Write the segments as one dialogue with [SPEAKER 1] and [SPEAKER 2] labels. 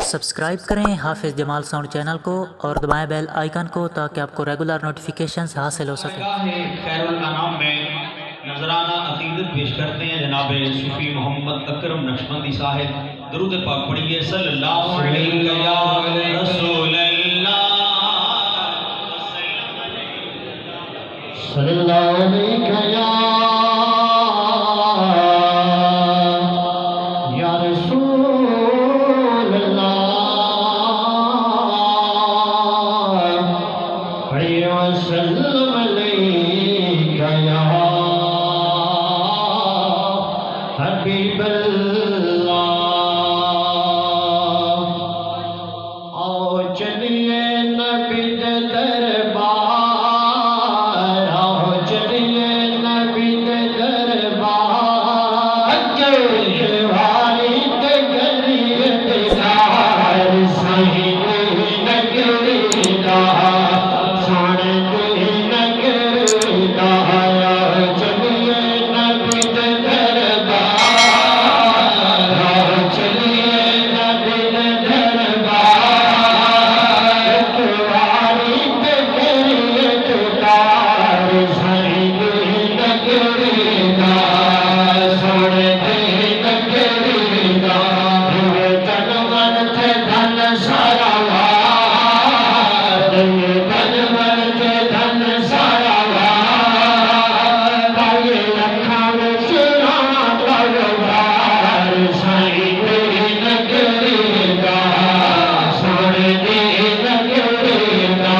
[SPEAKER 1] Subscribe करें हाफिज़ Jamal sound channel को और दबाएं बेल आइकन को ताकि आपको रेगुलर नोटिफिकेशंस हासिल हो सके।
[SPEAKER 2] खैरुल अनाम में नजराना अकीदत पेश करते हैं जनाब सूफी मोहम्मद अकरम नक्शबंदी साहिब। दुरूद पाक पढ़िए सल्लल्लाहु अलैहि या रसूल अल्लाह
[SPEAKER 3] सल्लल्लाहु अलैहि या रसूल अल्लाह वसल्लम अलैका या हबीब अल्लाह। आओ चलिए नबी दे दरबार, आओ चलिए नबी दे दरबार, के वाली ते करिए दीदार सही नगरी दा साढ़े नगरी दा। आओ चलिए नबी दे दरबार, आओ चलिए नबी दे दरबार, के वाली ते करिए दीदार सही नगरी दा साढ़े नगरी दा। तन मन थे धन सारा वार, तन मन थे धन सारा वार, पाए अखां विच रात वार साईं दी नगरी दा सोहणे दी नगरी दा।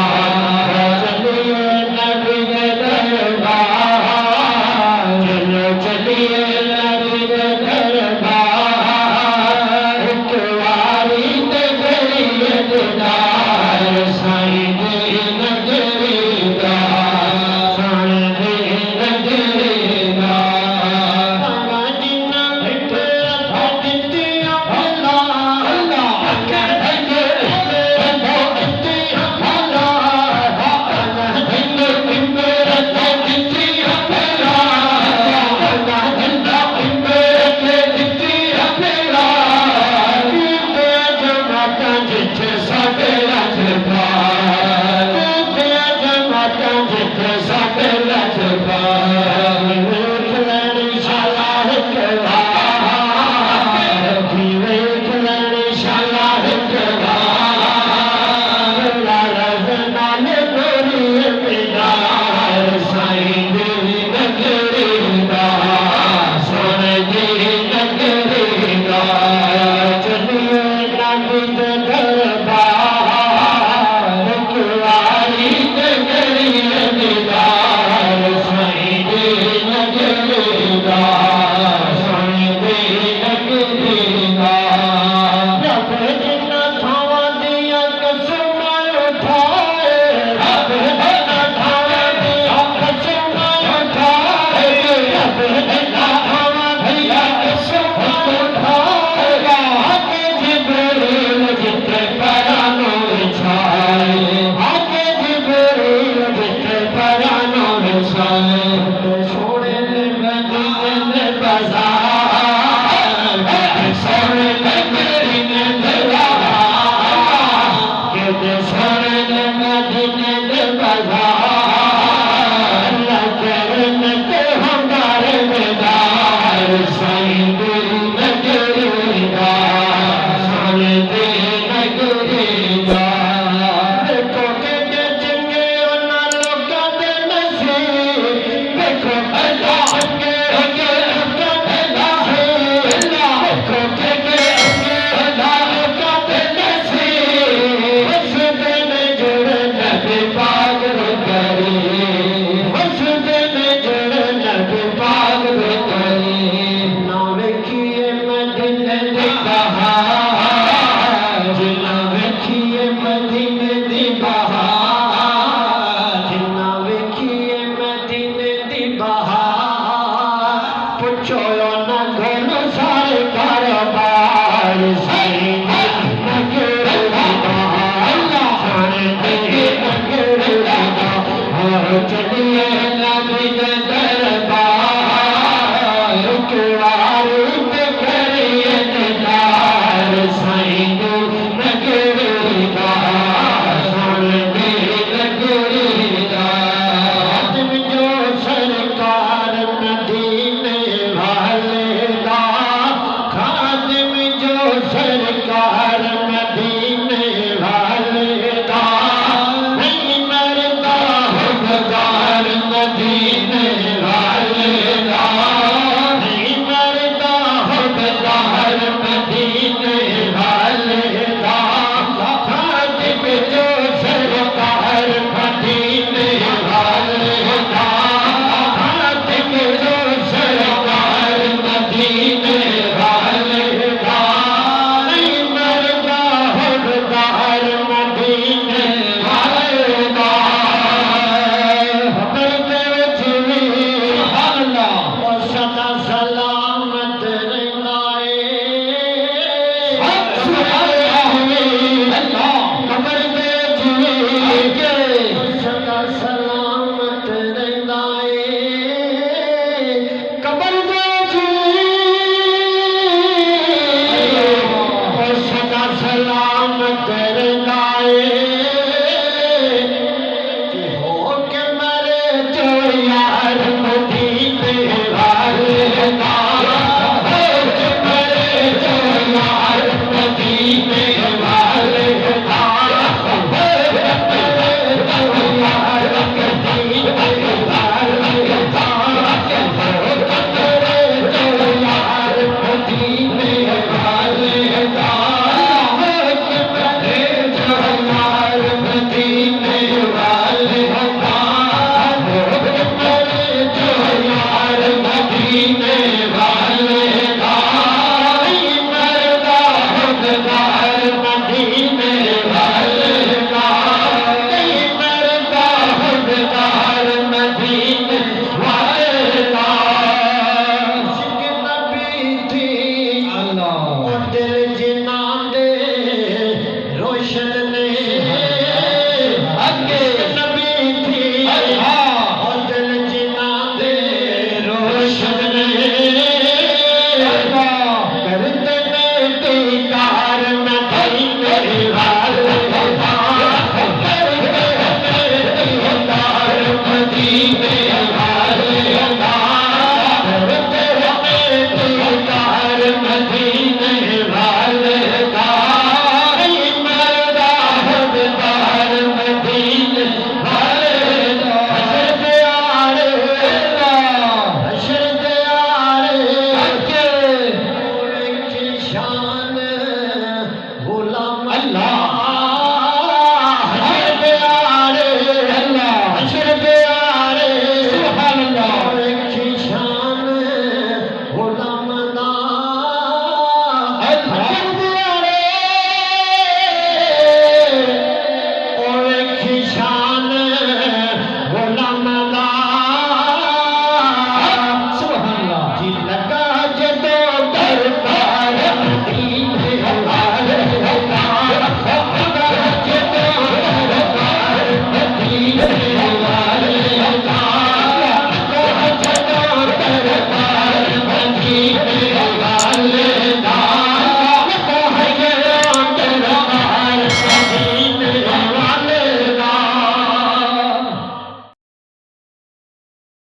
[SPEAKER 3] चलिए नबी दे दरबार, चलो चलिए नबी दे दरबार, एक वारी ते करिए दीदार साईं दी नगरी दा सोहणे दी नगरी दा। तां जिन्ना बिठे अथा दित्तियां भला अखे धंगे दित्तियां भला, धंगे पिंबे अथा दित्तियां भला, धंधा पिंबे अथे दित्तियां भला। कीते जमातां जिथे साडे रजपाल, कीते जमातां जिथे साडे रजपाल। वेख लैनी शाला हिक वार, वेख लैनी शाला हिक वार, लारज़ नाल गोरी दीदार साईं दी नगरी दा सोहणे दी नगरी दा। चलिए नबी दे दरबार, एक वारी ते करिए दीदार साईं दी नगरी दा सोहणे दी नगरी दा। रब जिन्ना थावां दियां कसमां उठाए, रब जिन्ना थावां दियां कसमां उठाए, रब जिन्ना थावां दियां कसमां उठाए। आके जिब्रील जिथे करनाए कि हो के मरे जो यार मदीने वाले का हो के मरे जो यार मदीने वाले का हो के मरे जो यार मदीने वाले का हो के मरे जो यार मदीने वाले का हो के मरे जो यार मदीने वाले का हो के मरे जो यार मदीने वाले का मरदा खुददार मदीने वाले का मरदा खुददार मदीने वाले का इश्क नबी थी और दिल जिना दे रोशन ने अगे नबी थी और दिल जिना दे रोशन ने करते ने दीदार मदीने वाले का करते ने दीदार मदीने वाले का करते ने दीदार मदीने वाले का मरदा खुददार मदीने वाले का हशर दयारे के शान गुलाम अल्लाह